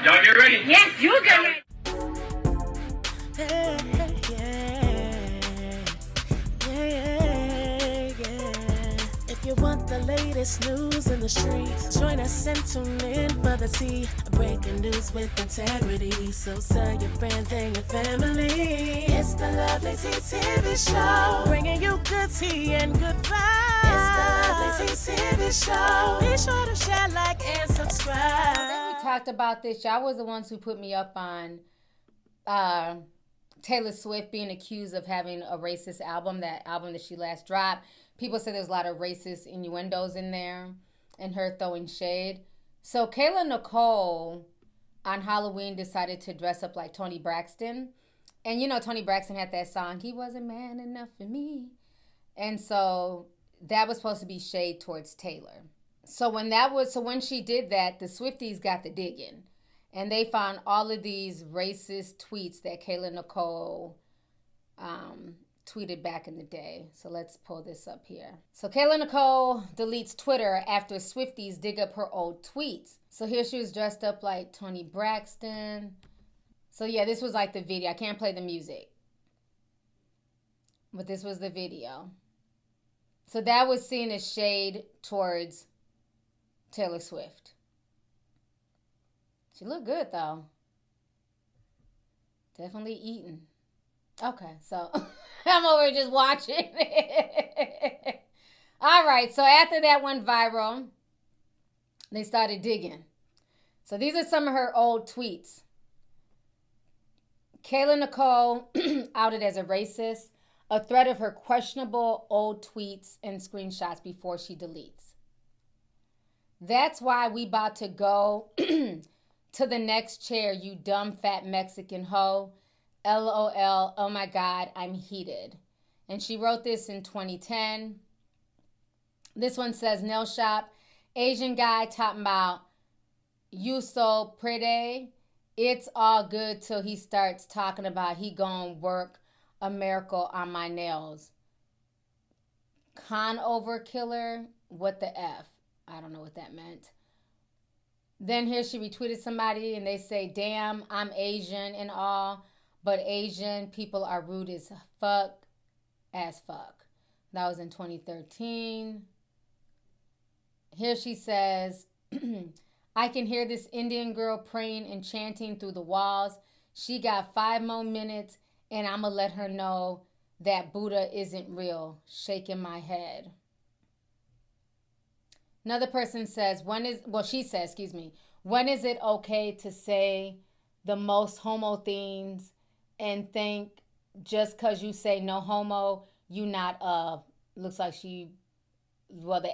Y'all get ready? Yes, you get ready. Hey, yeah. If you want the latest news in the streets, join us and tune in for the tea. Breaking news with integrity. So tell your friends and your family. It's the Lovelyti TV show, bringing you good tea and good vibes. It's the Lovelyti TV show. Be sure to share, like, and subscribe. I think we talked about this. Y'all was the ones who put me up on Taylor Swift being accused of having a racist album, that album that she last dropped. People said there's a lot of racist innuendos in there and her throwing shade. So Kayla Nicole on Halloween decided to dress up like Toni Braxton. And you know, Toni Braxton had that song, "He Wasn't Man Enough for Me." And so that was supposed to be shade towards Taylor. So when she did that, the Swifties got the digging. And they found all of these racist tweets that Kayla Nicole tweeted back in the day. So let's pull this up here. So Kayla Nicole deletes Twitter after Swifties dig up her old tweets. So here she was dressed up like Toni Braxton. So yeah, this was like the video. I can't play the music, but this was the video. So that was seen as shade towards Taylor Swift. She looked good, though. Definitely eating. Okay, so I'm over just watching. All right, so after that went viral, they started digging. So these are some of her old tweets. Kayla Nicole outed as a racist, a thread of her questionable old tweets and screenshots before she deletes. That's why we about to go to the next chair, you dumb fat Mexican hoe. LOL, oh my God, I'm heated. And she wrote this in 2010. This one says, nail shop, Asian guy talking about, you so pretty. It's all good till he starts talking about he gonna work a miracle on my nails. Con over killer, what the F? I don't know what that meant. Then here she retweeted somebody and they say, damn, I'm Asian and all, but Asian people are rude as fuck. That was in 2013. Here she says, I can hear this Indian girl praying and chanting through the walls. She got 5 more minutes and I'm going to let her know that Buddha isn't real. Shaking my head. Another person says, when is it okay to say the most homo things and think just because you say no homo, you not, looks like the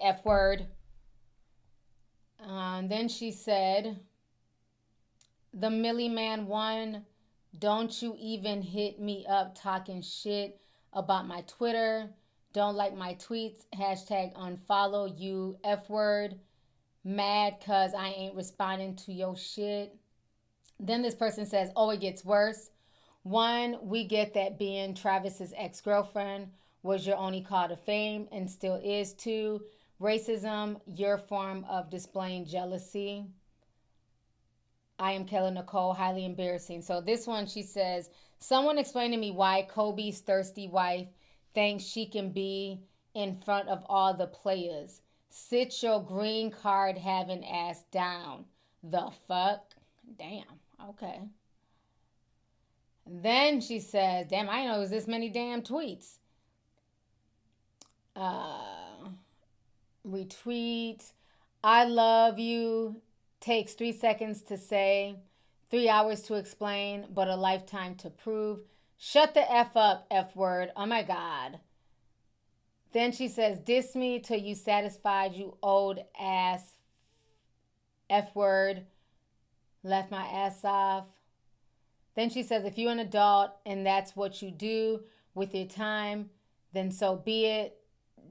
F word. Then she said, the Millie Man one, don't you even hit me up talking shit about my Twitter. Don't like my tweets. Hashtag unfollow you F word. Mad cause I ain't responding to your shit. Then this person says, oh, it gets worse. 1, we get that being Travis's ex-girlfriend was your only call to fame and still is. 2, racism, your form of displaying jealousy. I am Kayla Nicole, highly embarrassing. So this one, she says, someone explain to me why Kobe's thirsty wife thinks she can be in front of all the players. Sit your green card having ass down. The fuck? Damn. Okay. Then she says, damn, I didn't know it was this many damn tweets. Retweet. I love you. Takes 3 seconds to say. 3 hours to explain, but a lifetime to prove. Shut the F up, F word. Oh my God. Then she says, diss me till you satisfied, you old ass F word. Left my ass off. Then she says, if you're an adult and that's what you do with your time, then so be it.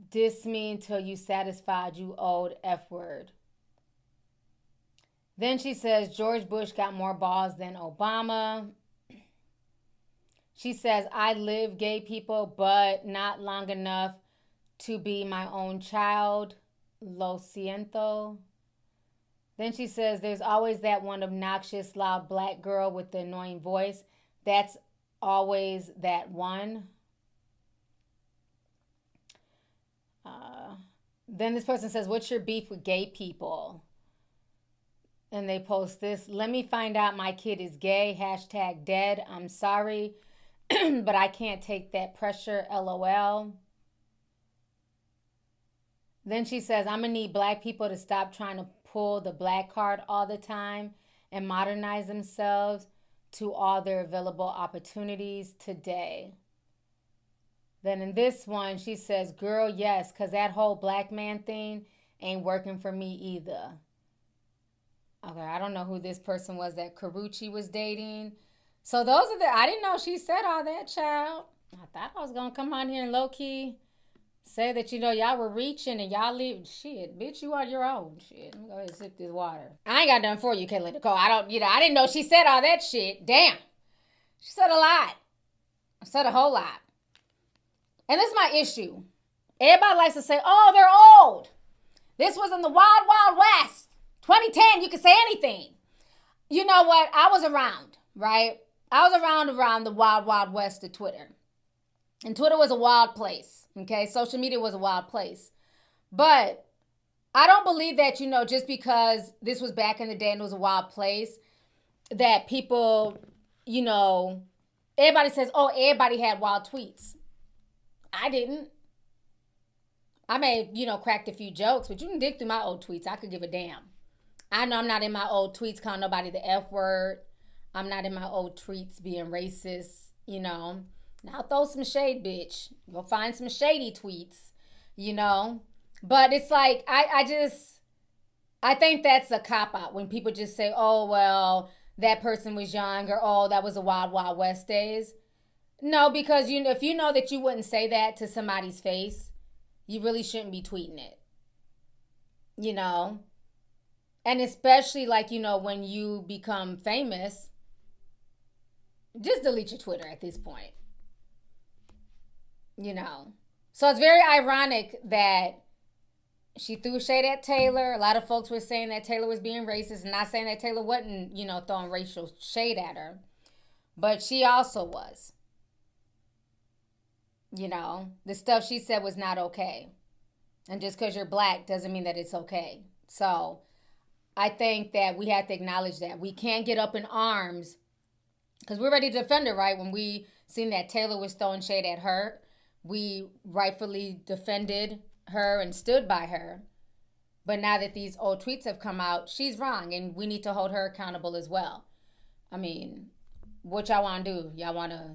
Diss me until you satisfied, you old F word. Then she says, George Bush got more balls than Obama. She says, I live gay people, but not long enough to be my own child. Lo siento. Then she says, there's always that one obnoxious, loud black girl with the annoying voice. That's always that one. Then this person says, what's your beef with gay people? And they post this. Let me find out my kid is gay. Hashtag dead. I'm sorry, but I can't take that pressure. LOL. Then she says, I'm going to need black people to stop trying to pull the black card all the time and modernize themselves to all their available opportunities today. Then in this one, she says, girl, yes, because that whole black man thing ain't working for me either. Okay, I don't know who this person was that Karuchi was dating. So those are I didn't know she said all that, child. I thought I was going to come on here and low-key say that, y'all were reaching and y'all leave. Shit, bitch, you on your own. Shit, let me go ahead and sip this water. I ain't got nothing for you, Kayla Nicole. I didn't know she said all that shit. Damn. She said a lot. Said a whole lot. And this is my issue. Everybody likes to say, oh, they're old. This was in the Wild Wild West. 2010, you can say anything. You know what? I was around, right? I was around the Wild Wild West of Twitter. And Twitter was a wild place, okay? Social media was a wild place. But I don't believe that, just because this was back in the day and it was a wild place, that people, everybody says, oh, everybody had wild tweets. I didn't. I may, cracked a few jokes, but you can dig through my old tweets. I could give a damn. I know I'm not in my old tweets calling nobody the F word. I'm not in my old tweets being racist, Now throw some shade, bitch. Go find some shady tweets, But it's like, I think that's a cop-out when people just say, oh, well, that person was young, or, oh, that was the Wild Wild West days. No, because if you know that you wouldn't say that to somebody's face, you really shouldn't be tweeting it. And especially when you become famous, just delete your Twitter at this point. So it's very ironic that she threw shade at Taylor. A lot of folks were saying that Taylor was being racist, and not saying that Taylor wasn't, throwing racial shade at her. But she also was. The stuff she said was not okay. And just because you're black doesn't mean that it's okay. So I think that we have to acknowledge that. We can't get up in arms because we're ready to defend her, right? When we seen that Taylor was throwing shade at her, we rightfully defended her and stood by her. But now that these old tweets have come out, she's wrong, and we need to hold her accountable as well. I mean, what y'all want to do? Y'all want to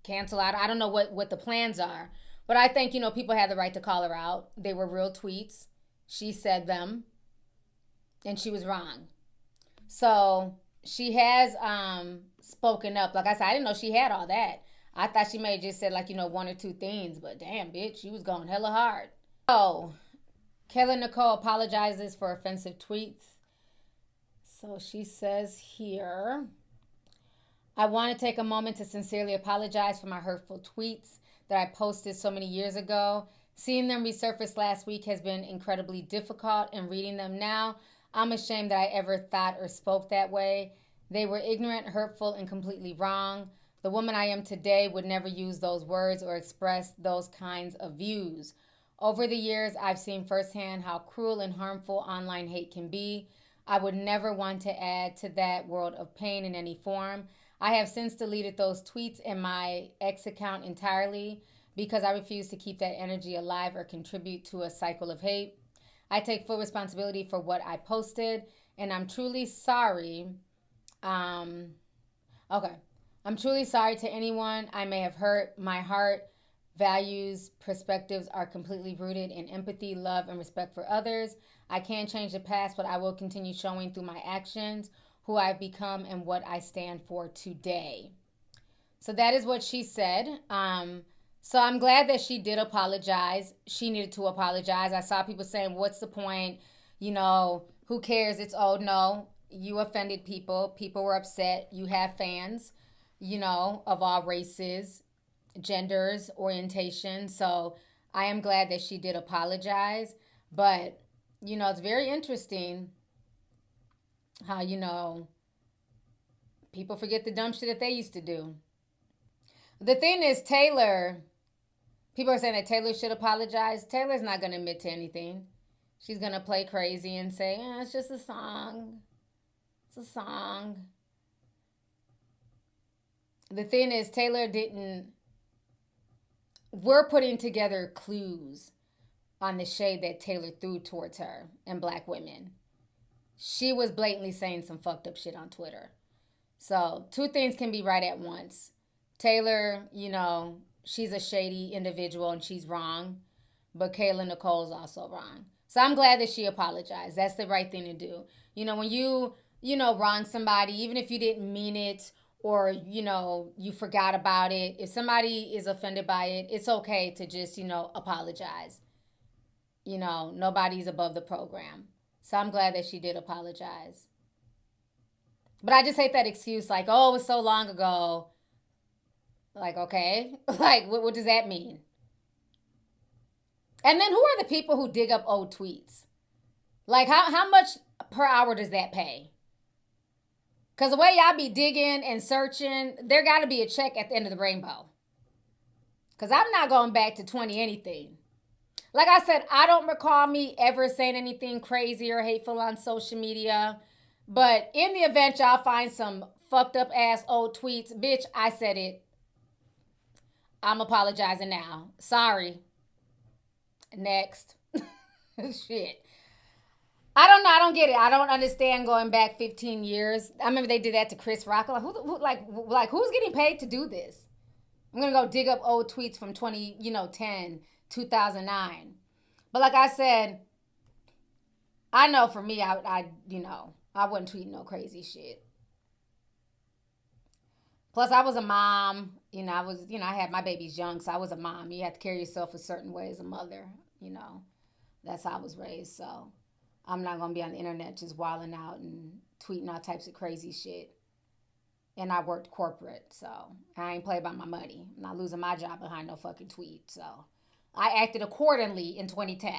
cancel out? I don't know what the plans are. But I think, people have the right to call her out. They were real tweets. She said them. And she was wrong. So she has spoken up. Like I said, I didn't know she had all that. I thought she may have just said one or two things. But damn, bitch, she was going hella hard. So Kayla Nicole apologizes for offensive tweets. So she says here, I want to take a moment to sincerely apologize for my hurtful tweets that I posted so many years ago. Seeing them resurface last week has been incredibly difficult, and reading them now, I'm ashamed that I ever thought or spoke that way. They were ignorant, hurtful, and completely wrong. The woman I am today would never use those words or express those kinds of views. Over the years, I've seen firsthand how cruel and harmful online hate can be. I would never want to add to that world of pain in any form. I have since deleted those tweets and my X account entirely because I refuse to keep that energy alive or contribute to a cycle of hate. I take full responsibility for what I posted, and I'm truly sorry. I'm truly sorry to anyone I may have hurt. My heart, values, perspectives are completely rooted in empathy, love, and respect for others. I can't change the past, but I will continue showing through my actions who I've become and what I stand for today. So that is what she said. So I'm glad that she did apologize. She needed to apologize. I saw people saying, what's the point? Who cares? It's old. No, you offended people. People were upset. You have fans, of all races, genders, orientation. So I am glad that she did apologize. But, it's very interesting How, people forget the dumb shit that they used to do. The thing is, people are saying that Taylor should apologize. Taylor's not going to admit to anything. She's going to play crazy and say, it's just a song. It's a song. The thing is, we're putting together clues on the shade that Taylor threw towards her and black women. She was blatantly saying some fucked up shit on Twitter. So, two things can be right at once. Taylor, she's a shady individual and she's wrong. But Kayla Nicole is also wrong. So I'm glad that she apologized. That's the right thing to do. When you, wrong somebody, even if you didn't mean it or, you forgot about it. If somebody is offended by it, it's okay to just, apologize. Nobody's above the program. So I'm glad that she did apologize. But I just hate that excuse like, oh, it was so long ago. Like, okay. Like, what does that mean? And then who are the people who dig up old tweets? Like, how much per hour does that pay? Because the way y'all be digging and searching, there got to be a check at the end of the rainbow. Because I'm not going back to 20 anything. Like I said, I don't recall me ever saying anything crazy or hateful on social media. But in the event y'all find some fucked up ass old tweets, bitch, I said it. I'm apologizing now. Sorry. Next. Shit. I don't know. I don't get it. I don't understand going back 15 years. I remember they did that to Chris Rock. Like, who's getting paid to do this? I'm going to go dig up old tweets from 2010, 2009. But like I said, I know for me, I wouldn't tweet no crazy shit. Plus, I was a mom. I had my babies young, so I was a mom. You have to carry yourself a certain way as a mother. That's how I was raised. So I'm not going to be on the internet just wilding out and tweeting all types of crazy shit. And I worked corporate, so I ain't play by my money. I'm not losing my job behind no fucking tweet. So I acted accordingly in 2010.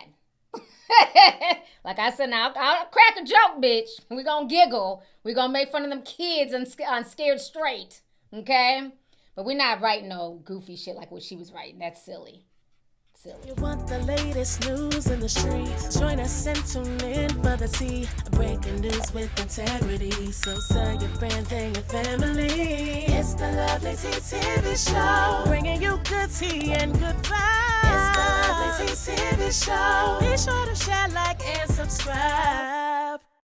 Like I said, now I'll crack a joke, bitch. We're going to giggle. We're going to make fun of them kids on Scared Straight. Okay? But we're not writing no goofy shit like what she was writing. That's silly. You want the latest news in the streets? Join us and tune in for the tea. Breaking news with integrity. So tell your friends and your family. It's the Lovelyti TV show. Bringing you good tea and good vibes. It's the Lovelyti TV show. Be sure to share, like, and subscribe.